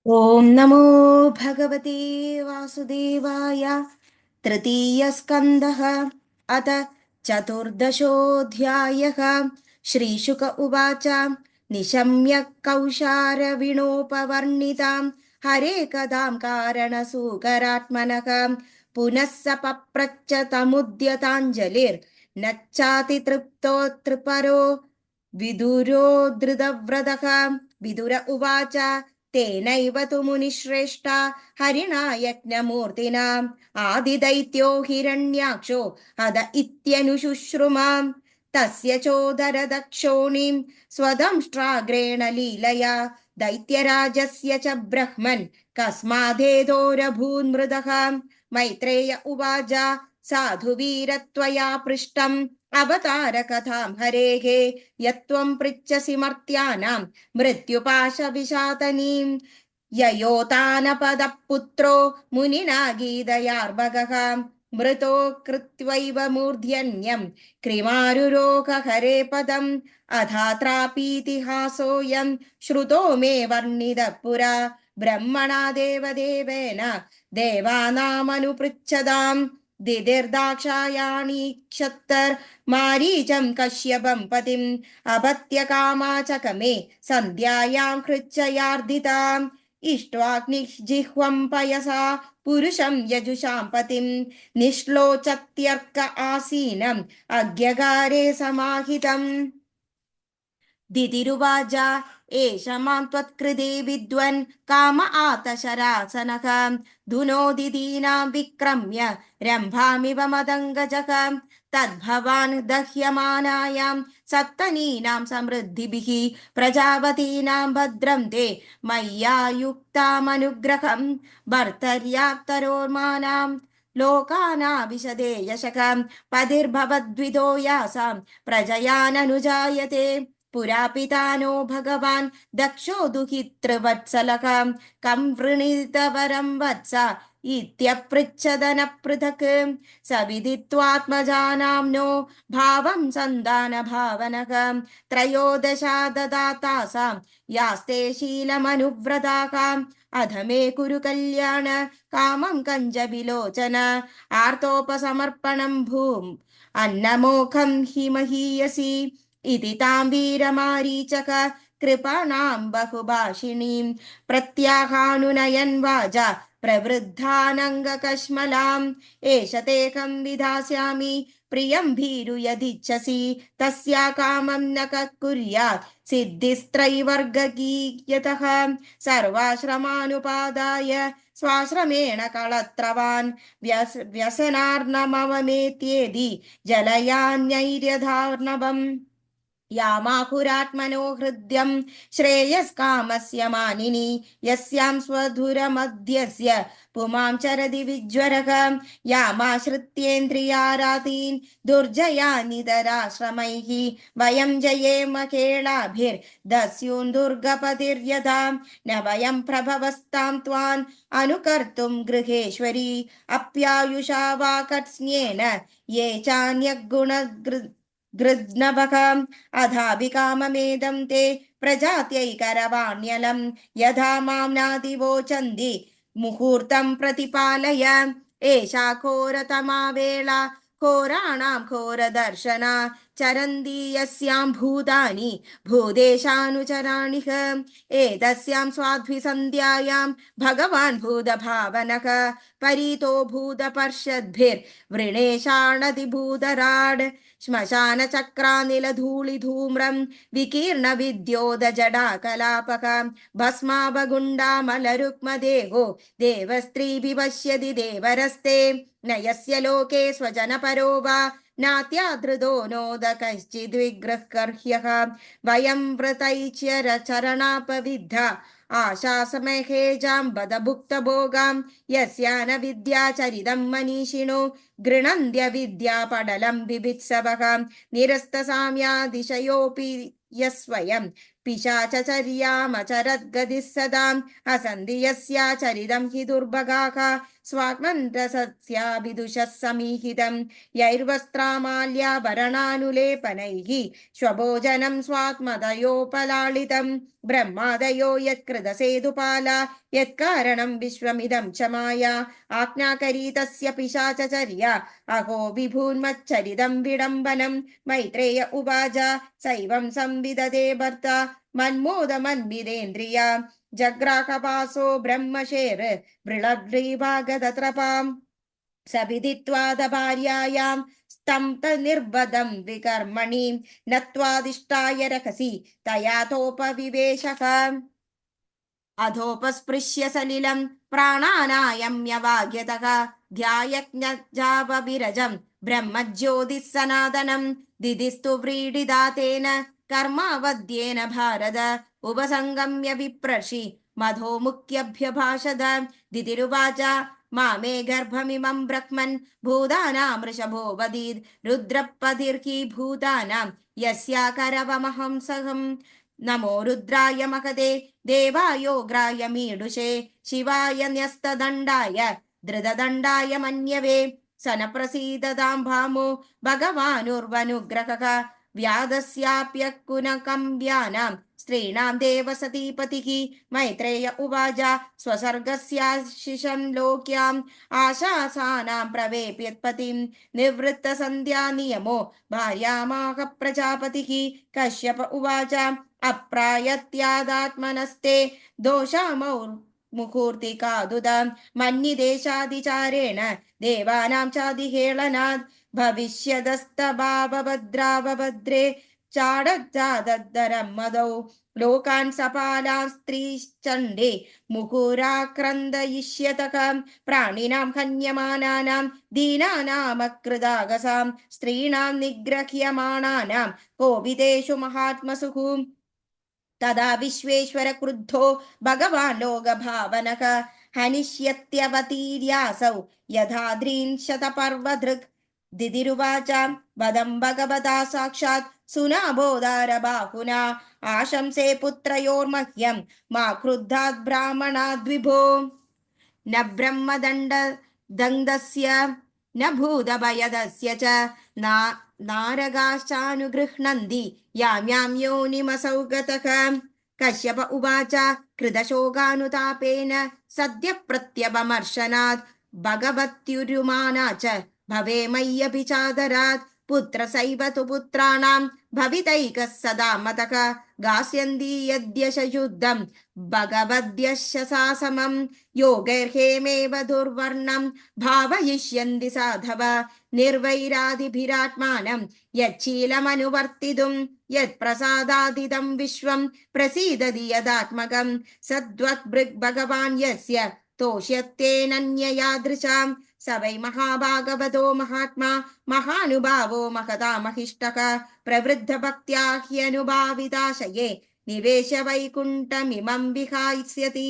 ॐ नमो भगवते वासुदेवाय। तृतीयस्कन्धः अथ चतुर्दशोऽध्यायः। श्रीशुक उवाच निशम्य कौशारविणोपवर्णितां हरे कदां कारणसूकरात्मनः पुनः स पप्रच्छ तमुद्यताञ्जलिर्नच्चाति तृप्तोऽतृपरो विदुरो धृतव्रतः। विदुर उवाच तेनैव तु मुनिश्रेष्ठा हरिणा यज्ञमूर्तिनाम् आदिदैत्यो हिरण्याक्षो हद इत्यनुशुश्रुमाम् तस्य चोदरदक्षोणीम् स्वदंष्ट्राग्रेण लीलया दैत्यराजस्य च ब्रह्मन् कस्मादेतोरभून्मृदः। मैत्रेय उवाच साधुवीरत्वया पृष्टम् अवतारकथां हरेः यत्त्वं पृच्छसि मर्त्यानां मृत्युपाशविशातनीम् ययोतानपदः पुत्रो मुनिना गीतयार्भगः मृतो कृत्वैव मूर्ध्यन्यम् कृमारुरोगहरे पदम् अधात्रापीतिहासोऽयम् श्रुतो मे वर्णितः पुरा ब्रह्मणा देवदेवेन देवानामनुपृच्छदाम् दिदिर्दाक्षायाणी क्षत्तर्मारीचं कश्यपं पतिम् अपत्यकामाचकमे सन्ध्यायां हृच्छयार्दिताम् इष्ट्वाग्निजिह्वं पयसा पुरुषं यजुषां पतिं निश्लोचत्यर्क आसीनम् अज्ञगारे समाहितम्। दिदिरुवाच एष मां त्वत्कृते विद्वन् काम आतशरासनः धुनोदिदीनां विक्रम्य रम्भामिव मदङ्गजः तद्भवान् दह्यमानायां सप्तनीनां समृद्धिभिः प्रजापतीनां भद्रं ते मय्या युक्तामनुग्रहं भर्तर्याप्तरोर्माणां लोकानाविशदे यशकं पतिर्भवद्विदो यासां प्रजयाननुजायते पुरा पिता नो भगवान् दक्षो दुहितृवत्सलः कं वृणीतवरं वत्स इत्यपृच्छदन पृथक् स विदित्वात्मजानाम्नो भावं सन्दानभावनः त्रयोदशा ददातासां यास्ते शीलमनुव्रताः अध मे कुरु कल्याण कामं कञ्जविलोचन आर्तोपसमर्पणं भूम् अन्नमोखं हि महीयसि इति तां वीरमारीचक कृपाणां बहुभाषिणीं प्रत्याहानुनयन् वाजा प्रवृद्धानङ्गकश्मलाम् एष तेऽहं विधास्यामि प्रियं भीरु यदिच्छसि तस्या कामं न कुर्यात् सिद्धिस्त्रैवर्गगीयतः सर्वाश्रमानुपादाय स्वाश्रमेण कळत्रवान् व्यसनार्णमवमेत्येदि जलयान्यैर्यधार्णवम् यामाहुरात्मनो हृद्यं श्रेयस्कामस्य मानिनी यस्यां स्वधुरमध्यस्य पुमां चरति विज्वरः यामाश्रित्येन्द्रियारातीन् दुर्जया निदराश्रमैः वयं जयेम केलाभिर्दस्यून् दुर्गपतिर्यदा न वयं प्रभवस्तां त्वान् अनुकर्तुं गृहेश्वरी अप्यायुषा वा कर्त्स्न्येन ये चान्यगुणगृ गृध्नवः अधाभिकाममेदं ते प्रजात्यैकरवाण्यलं यथा मां नादिवोचन्ति मुहूर्तं प्रतिपालय एषा घोरतमा वेळा घोराणां घोरदर्शना चरन्ति यस्यां भूतानि भूदेशानुचराणि एतस्यां स्वाध्विसन्ध्यायां भगवान् भूतभावनः परीतो भूतपर्षद्भिर्वृणेशाणति भूतराड् श्मशानचक्रानिलधूलिधूम्रं विकीर्णविद्योतजडाकलापः भस्माभगुण्डामलरुक्मदेहो देवस्त्रीभिः पश्यति देवरस्ते न यस्य लोके स्वजनपरो वा नात्याधृतो नोद कश्चिद्विग्रहकर्ह्यः वयं व्रतैच्यरचरणापविद्धा आशासमहे जाम्बदभुक्तभोगां यस्या न विद्याचरितं मनीषिणो गृणन्त्यविद्यापटलं बिभित्सवः निरस्तसाम्यादिशयोऽपि यस्वयं पिशाचचर्यामचरद्गतिः सदाम् असन्धि यस्याचरितं हि दुर्भगाः स्वात्मन्त्रसस्याभिदुषः समीहितम् यैर्वस्त्रामाल्याभरणानुलेपनैः स्वभोजनं स्वात्मदयोपलालितम् ब्रह्मादयो यत्कृतसेतुपाला यत्कारणं विश्वमिदं च माया आज्ञाकरी तस्य पिशाचचर्या अहो विभून्मच्चरितं विडम्बनं मैत्रेय उवाच सैवं संविदते भर्ता मन्मोदमन्विदेन्द्रिया जग्राकपासो ब्रह्मशेर् मृळभ्रीभागदत्रपाम् सविदित्वादभार्यायां स्तम्भनिर्वदं विकर्मणि नत्वादिष्टाय रखसि तयाथोपविवेशः अधोपस्पृश्य सलिलं प्राणानायम्यवाग्यतः ध्यायज्ञजावविरजं ब्रह्मज्योतिः सनातनं दिदिस्तु व्रीडिता तेन कर्मावद्येन भारत उपसङ्गम्य विप्रषि मधो मुख्यभ्यभाषत दितिरुवाच मामे गर्भमिमं ब्रह्मन् भूतानामृषभो वदीद् रुद्रपतिर्हि भूतानां यस्याकरवमहं सहम् नमो रुद्राय महते देवायोग्राय मीडुषे शिवाय न्यस्तदण्डाय धृतदण्डाय मन्यवे स न प्रसीदतां भामो भगवानुर्वनुग्रहः व्याधस्याप्यकुनकम्ब्यानां स्त्रीणां देवसतीपतिः मैत्रेय उवाच स्वसर्गस्याशिषं लोक्याम् आशासानां प्रवेप्यत्पतिं निवृत्तसन्ध्या नियमो भार्यामाह प्रजापतिः कश्यप उवाच अप्रायत्यादात्मनस्ते दोषामौर्मुहूर्तिकादुद मन्निदेशादिचारेण देवानां चादिहेळनात् भविष्यदस्तभावभद्रावभद्रे चाडजादद्धरं मदौ लोकान् सपालां स्त्रीश्चण्डे मुहुराक्रन्दयिष्यतः प्राणिनां हन्यमानानां दीनानामकृदागसां स्त्रीणां निग्रह्यमाणानां कोपितेषु महात्मसुः तदा विश्वेश्वर क्रुद्धो भगवान् लोकभावनः हनिष्यत्यवतीर्यासौ यथाद्रीन् शतपर्वधृक् दिदिरुवाच वदं भगवता साक्षात् सुनाबोधारबाहुना आशंसे पुत्रयोर्मह्यं मा क्रुद्धात् ब्राह्मणाद्विभो न ब्रह्मदण्डदङ्गस्य न भूतभयदस्य च नारगाश्चानुगृह्णन्ति यां यां योनिमसौ गतः कश्यप उवाच कृतशोकानुतापेन सद्यः प्रत्यवमर्शनात् भगवत्युरुमाना च भवे मय्यपि चादरात् पुत्रसैव तु पुत्राणां भवितैकः सदा मतः गास्यन्ति यद्यश युद्धं भगवद्यश सासमं योगैर्हेमेव दुर्वर्णं भावयिष्यन्ति साधव निर्वैरादिभिरात्मानं यच्छीलमनुवर्तितुं यत्प्रसादादिदं विश्वं प्रसीदति यदात्मकं सद्वद्भृग् भगवान् यस्य तोष्यत्येनन्ययादृशां स वै महाभागवतो महात्मा महानुभावो महता महिष्टः प्रवृद्धभक्त्या ह्यनुभाविताशये निवेश वैकुण्ठमिमं विहास्यति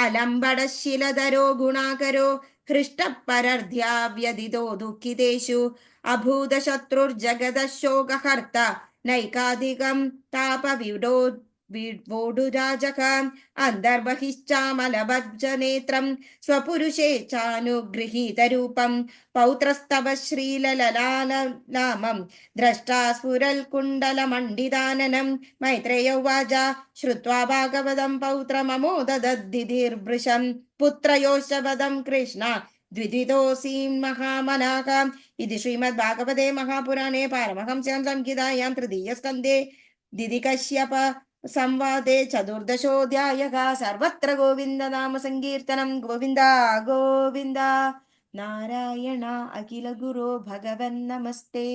अलम्बडशिलधरो गुणाकरो हृष्टपरर्ध्या व्यदितो दुःखितेषु अभूतशत्रुर्जगदः शोकहर्ता नैकाधिकं तापविडो वोडुराजः अन्तर्बहिश्चामलभज्जनेत्रं स्वपुरुषे चानुगृहीतरूपं पौत्रस्तव श्रीललालामं द्रष्टा स्फुरल्कुण्डलमण्डिताननं मैत्रेय उवाच श्रुत्वा भागवतं पौत्रममोददद्धिर्भृशं पुत्रयोश्च वदं कृष्ण द्विद्वितोऽसीं महामनाः इति श्रीमद्भागवते महापुराणे पारमहंस्यां संहितायां तृतीयस्कन्धे दिदिकश्यप संवादे चतुर्दशोऽध्यायः सर्वत्र गोविन्दनाम संकीर्तनं गोविन्द गोविन्द नारायण अखिल गुरो भगवन् नमस्ते।